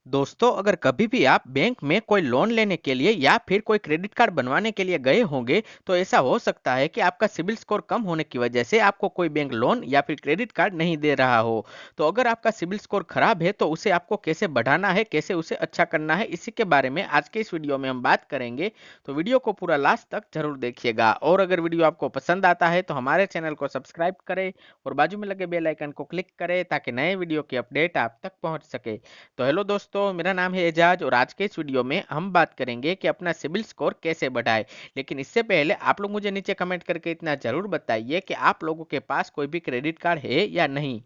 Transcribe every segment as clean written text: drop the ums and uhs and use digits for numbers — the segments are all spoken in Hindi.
दोस्तों, अगर कभी भी आप बैंक में कोई लोन लेने के लिए या फिर कोई क्रेडिट कार्ड बनवाने के लिए गए होंगे, तो ऐसा हो सकता है कि आपका सिबिल स्कोर कम होने की वजह से आपको कोई बैंक लोन या फिर क्रेडिट कार्ड नहीं दे रहा हो। तो अगर आपका सिबिल स्कोर खराब है, तो उसे आपको कैसे बढ़ाना है, कैसे उसे अच्छा करना है, इसी के बारे में आज के इस वीडियो में हम बात करेंगे। तो वीडियो को पूरा लास्ट तक जरूर देखिएगा, और अगर वीडियो आपको पसंद आता है तो हमारे चैनल को सब्सक्राइब करें और बाजू में लगे बेल आइकन को क्लिक करें ताकि नए वीडियो की अपडेट आप तक पहुंच सके। तो हेलो दोस्तों, मेरा नाम है एजाज और आज के इस वीडियो में हम बात करेंगे कि अपना सिबिल स्कोर कैसे बढ़ाएं। लेकिन इससे पहले आप लोग मुझे नीचे कमेंट करके इतना जरूर बताइए कि आप लोगों के पास कोई भी क्रेडिट कार्ड है या नहीं।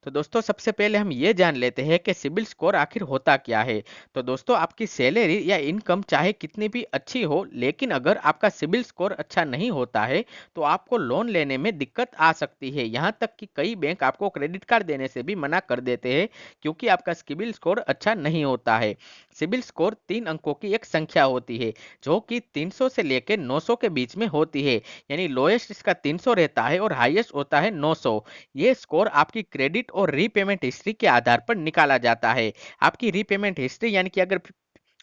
तो दोस्तों, सबसे पहले हम ये जान लेते हैं कि सिबिल स्कोर आखिर होता क्या है। तो दोस्तों, आपकी सैलरी या इनकम चाहे कितनी भी अच्छी हो, लेकिन अगर आपका सिबिल स्कोर अच्छा नहीं होता है तो आपको लोन लेने में दिक्कत आ सकती है। यहाँ तक कि कई बैंक आपको क्रेडिट कार्ड देने से भी मना कर देते हैं, क्योंकि आपका सिबिल स्कोर अच्छा नहीं होता है। सिबिल स्कोर 3 अंकों की एक संख्या होती है, जो कि 300 से लेकर 900 के बीच में होती है। यानी लोएस्ट इसका 300 रहता है और हाईएस्ट होता है 900। ये स्कोर आपकी क्रेडिट और रीपेमेंट हिस्ट्री के आधार पर निकाला जाता है। आपकी रीपेमेंट हिस्ट्री यानी कि अगर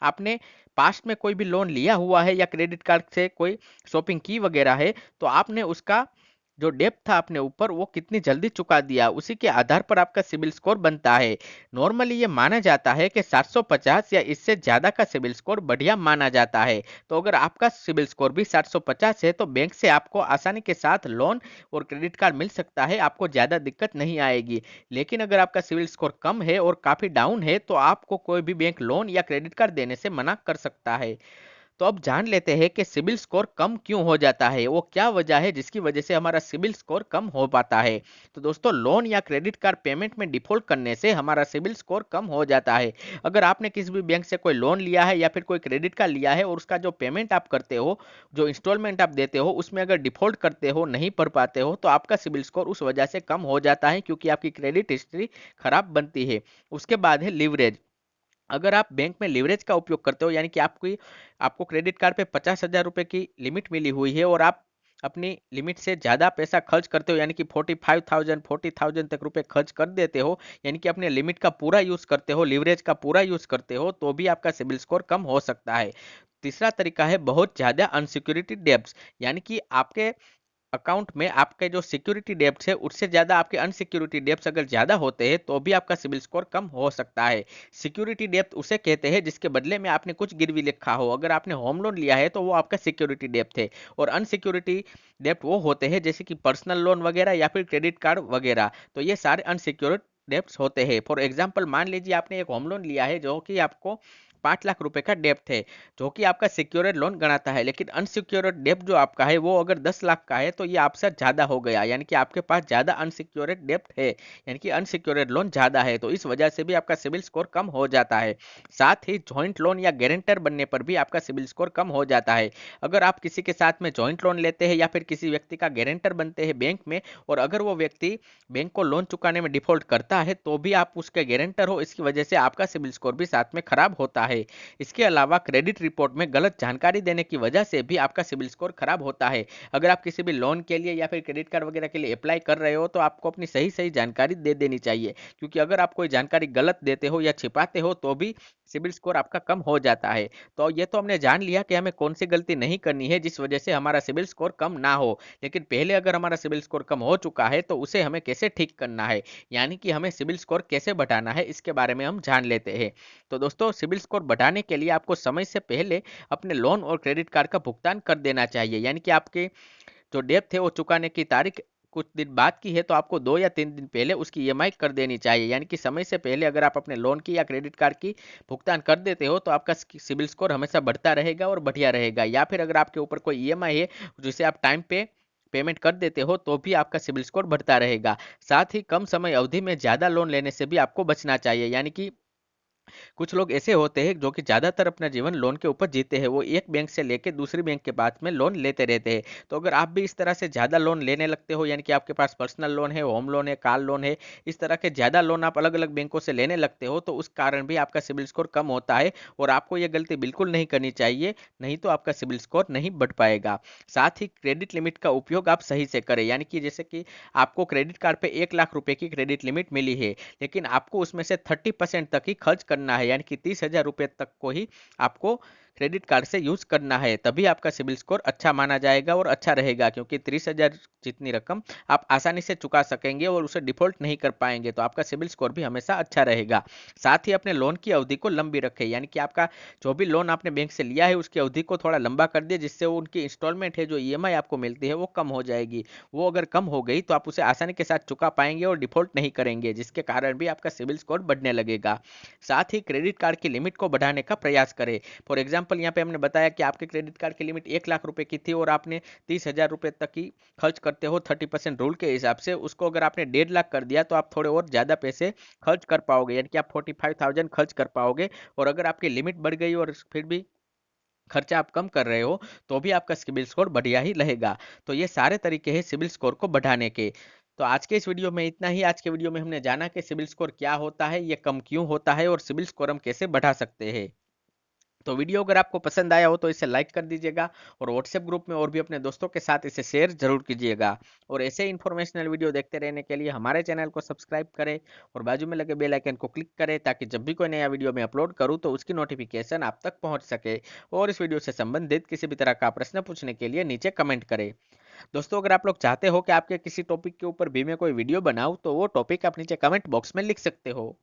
आपने पास्ट में कोई भी लोन लिया हुआ है या क्रेडिट कार्ड से कोई शॉपिंग की वगैरह है, तो आपने उसका जो डेब्ट था अपने ऊपर वो कितनी जल्दी चुका दिया, उसी के आधार पर आपका सिबिल स्कोर बनता है। नॉर्मली ये माना जाता है कि 750 या इससे ज्यादा का सिबिल स्कोर बढ़िया माना जाता है। तो अगर आपका सिबिल स्कोर भी 750 है तो बैंक से आपको आसानी के साथ लोन और क्रेडिट कार्ड मिल सकता है, आपको ज्यादा दिक्कत नहीं आएगी। लेकिन अगर आपका सिबिल स्कोर कम है और काफी डाउन है, तो आपको कोई भी बैंक लोन या क्रेडिट कार्ड देने से मना कर सकता है। तो अब जान लेते हैं कि सिबिल स्कोर कम क्यों हो जाता है, वो क्या वजह है जिसकी वजह से हमारा सिबिल स्कोर कम हो पाता है। तो दोस्तों, लोन या क्रेडिट कार्ड पेमेंट में डिफॉल्ट करने से हमारा सिबिल स्कोर कम हो जाता है। अगर आपने किसी भी बैंक से कोई लोन लिया है या फिर कोई क्रेडिट कार्ड लिया है और उसका जो पेमेंट आप करते हो, जो इंस्टॉलमेंट आप देते हो, उसमें अगर डिफॉल्ट करते हो, नहीं भर पाते हो, तो आपका सिबिल स्कोर उस वजह से कम हो जाता है, क्योंकि आपकी क्रेडिट हिस्ट्री खराब बनती है। उसके बाद है लिवरेज। अगर आप बैंक में लिवरेज का उपयोग करते हो, यानी कि आपको क्रेडिट कार्ड पे 50,000 रुपए की लिमिट मिली हुई है और आप अपनी लिमिट से ज्यादा पैसा खर्च करते हो, यानी कि 40,000 तक रुपए खर्च कर देते हो, यानी कि अपने लिमिट का पूरा यूज करते हो, लिवरेज का पूरा यूज करते हो, तो भी आपका सिबिल स्कोर कम हो सकता है। तीसरा तरीका है बहुत ज्यादा अनसिक्योरिटी डेब्ट्स, यानी कि आपके अकाउंट में आपके जो सिक्योरिटी डेब्ट्स है उससे ज्यादा आपके अनसिक्योरिटी डेब्ट्स अगर ज्यादा होते हैं, तो भी आपका सिबिल स्कोर कम हो सकता है। सिक्योरिटी डेब्ट उसे कहते हैं जिसके बदले में आपने कुछ गिरवी रखा हो। अगर आपने होम लोन लिया है तो वो आपका सिक्योरिटी डेब्ट है, और अनसिक्योरिटी डेब्ट वो होते हैं जैसे कि पर्सनल लोन वगैरह या फिर क्रेडिट कार्ड वगैरह। तो ये सारे अनसिक्योर्ड डेब्ट्स होते हैं। फॉर एग्जाम्पल, मान लीजिए आपने एक होम लोन लिया है जो कि आपको 5 लाख रुपए का डेप्थ है, जो कि आपका सिक्योर्ड लोन गणाता है। लेकिन अनसिक्योर्ड डेप्थ जो आपका है वो अगर 10 लाख का है, तो ये आपसे ज्यादा हो गया, यानी कि आपके पास ज्यादा अनसिक्योर्ड डेप्थ है, यानी कि अनसिक्योर्ड लोन ज्यादा है। तो इस वजह से भी आपका सिबिल स्कोर कम हो जाता है। साथ ही ज्वाइंट लोन या गारंटर बनने पर भी आपका सिबिल स्कोर कम हो जाता है। अगर आप किसी के साथ में ज्वाइंट लोन लेते हैं या फिर किसी व्यक्ति का गारंटर बनते हैं बैंक में, और अगर वो व्यक्ति बैंक को लोन चुकाने में डिफॉल्ट करता है, तो भी आप उसके गारंटर हो, इसकी वजह से आपका सिबिल स्कोर भी साथ में खराब होता है। इसके अलावा क्रेडिट रिपोर्ट में गलत जानकारी देने की वजह से भी आपका सिबिल स्कोर खराब होता है। अगर आप किसी भी लोन के लिए या फिर क्रेडिट कार्ड वगैरह के लिए अप्लाई कर रहे हो, तो आपको अपनी सही सही जानकारी दे देनी चाहिए, क्योंकि अगर आप कोई जानकारी गलत देते हो या छिपाते हो, तो भी सिबिल स्कोर आपका कम हो जाता है। तो ये तो हमने जान लिया कि हमें कौन सी गलती नहीं करनी है जिस वजह से हमारा सिबिल स्कोर कम ना हो। लेकिन पहले अगर हमारा सिबिल स्कोर कम हो चुका है, तो उसे हमें कैसे ठीक करना है, यानी कि हमें सिबिल स्कोर कैसे बढ़ाना है, इसके बारे में हम जान लेते हैं। तो दोस्तों, सिबिल स्कोर बढ़ाने के लिए आपको समय से पहले अपने लोन और क्रेडिट कार्ड का भुगतान कर देना चाहिए। यानी कि आपके जो डेब्ट है वो चुकाने की तारीख कुछ दिन बाद की है, तो आपको 2 या 3 दिन पहले उसकी ईएमआई कर देनी चाहिए। यानी कि समय से पहले अगर आप अपने लोन की या क्रेडिट कार्ड की भुगतान कर देते हो, तो आपका सिबिल स्कोर हमेशा बढ़ता रहेगा और बढ़िया रहेगा। या फिर अगर आपके ऊपर कोई ईएमआई है जिसे आप टाइम पे पेमेंट कर देते हो, तो भी आपका सिबिल स्कोर बढ़ता रहेगा। साथ ही कम समय अवधि में ज्यादा लोन लेने से भी आपको बचना चाहिए। यानी कि कुछ लोग ऐसे होते हैं जो कि ज्यादातर अपना जीवन लोन के ऊपर जीते हैं, वो एक बैंक से लेके दूसरी बैंक के पास में लोन लेते रहते हैं। तो अगर आप भी इस तरह से ज्यादा लोन लेने लगते हो, यानी कि आपके पास पर्सनल लोन है, होम लोन है, कार लोन है, इस तरह के ज्यादा लोन आप अलग अलग बैंकों से लेने लगते हो, तो उस कारण भी आपका सिबिल स्कोर कम होता है। और आपको ये गलती बिल्कुल नहीं करनी चाहिए, नहीं तो आपका सिबिल स्कोर नहीं बढ़ पाएगा। साथ ही क्रेडिट लिमिट का उपयोग आप सही से करें, यानी कि जैसे कि आपको क्रेडिट कार्ड पे 1 लाख रुपए की क्रेडिट लिमिट मिली है, लेकिन आपको उसमें से 30% तक ही खर्च करना करना है, यानी कि 30,000 रुपये तक को ही आपको क्रेडिट कार्ड से यूज करना है, तभी आपका सिबिल स्कोर अच्छा माना जाएगा और अच्छा रहेगा, क्योंकि 30,000 जितनी रकम आप आसानी से चुका सकेंगे और उसे डिफॉल्ट नहीं कर पाएंगे, तो आपका सिबिल स्कोर भी हमेशा अच्छा रहेगा। साथ ही अपने लोन की अवधि को लंबी रखें, यानी कि आपका जो भी लोन आपने बैंक से लिया है उसकी अवधि को थोड़ा लंबा कर दिए, जिससे वो उनकी इंस्टॉलमेंट है जो ईएमआई आपको मिलती है वो कम हो जाएगी। वो अगर कम हो गई तो आप उसे आसानी के साथ चुका पाएंगे और डिफॉल्ट नहीं करेंगे, जिसके कारण भी आपका सिबिल स्कोर बढ़ने लगेगा। साथ ही क्रेडिट कार्ड की लिमिट को बढ़ाने का प्रयास करें। फॉर एग्जाम्पल यहाँ पे हमने बताया कि आपके क्रेडिट कार्ड की लिमिट 1 लाख रुपए की थी और आपने 30,000 रुपए तक ही खर्च करते हो 30% रूल के हिसाब से, उसको अगर आपने 1.5 लाख कर दिया तो आप थोड़े और ज्यादा पैसे खर्च कर पाओगे, यानी कि आप 45,000 खर्च कर पाओगे। और अगर आपकी लिमिट बढ़ गई और फिर भी खर्चा आप कम कर रहे हो तो भी आपका सिबिल स्कोर बढ़िया ही रहेगा। तो ये सारे तरीके हैं सिबिल स्कोर को बढ़ाने के। तो आज के इस वीडियो में इतना ही। आज के वीडियो में हमने जाना कि सिबिल स्कोर क्या होता है, ये कम क्यों होता है और सिबिल स्कोर हम कैसे बढ़ा सकते हैं। तो वीडियो अगर आपको पसंद आया हो तो इसे लाइक कर दीजिएगा और व्हाट्सएप ग्रुप में और भी अपने दोस्तों के साथ इसे शेयर जरूर कीजिएगा। और ऐसे इन्फॉर्मेशनल वीडियो देखते रहने के लिए हमारे चैनल को सब्सक्राइब करें और बाजू में लगे बेल आइकन को क्लिक करें, ताकि जब भी कोई नया वीडियो मैं अपलोड करूं तो उसकी नोटिफिकेशन आप तक पहुंच सके। और इस वीडियो से संबंधित किसी भी तरह का प्रश्न पूछने के लिए नीचे कमेंट करें। दोस्तों, अगर आप लोग चाहते हो कि आपके किसी टॉपिक के ऊपर भी मैं कोई वीडियो बनाऊं तो वो टॉपिक आप नीचे कमेंट बॉक्स में लिख सकते हो।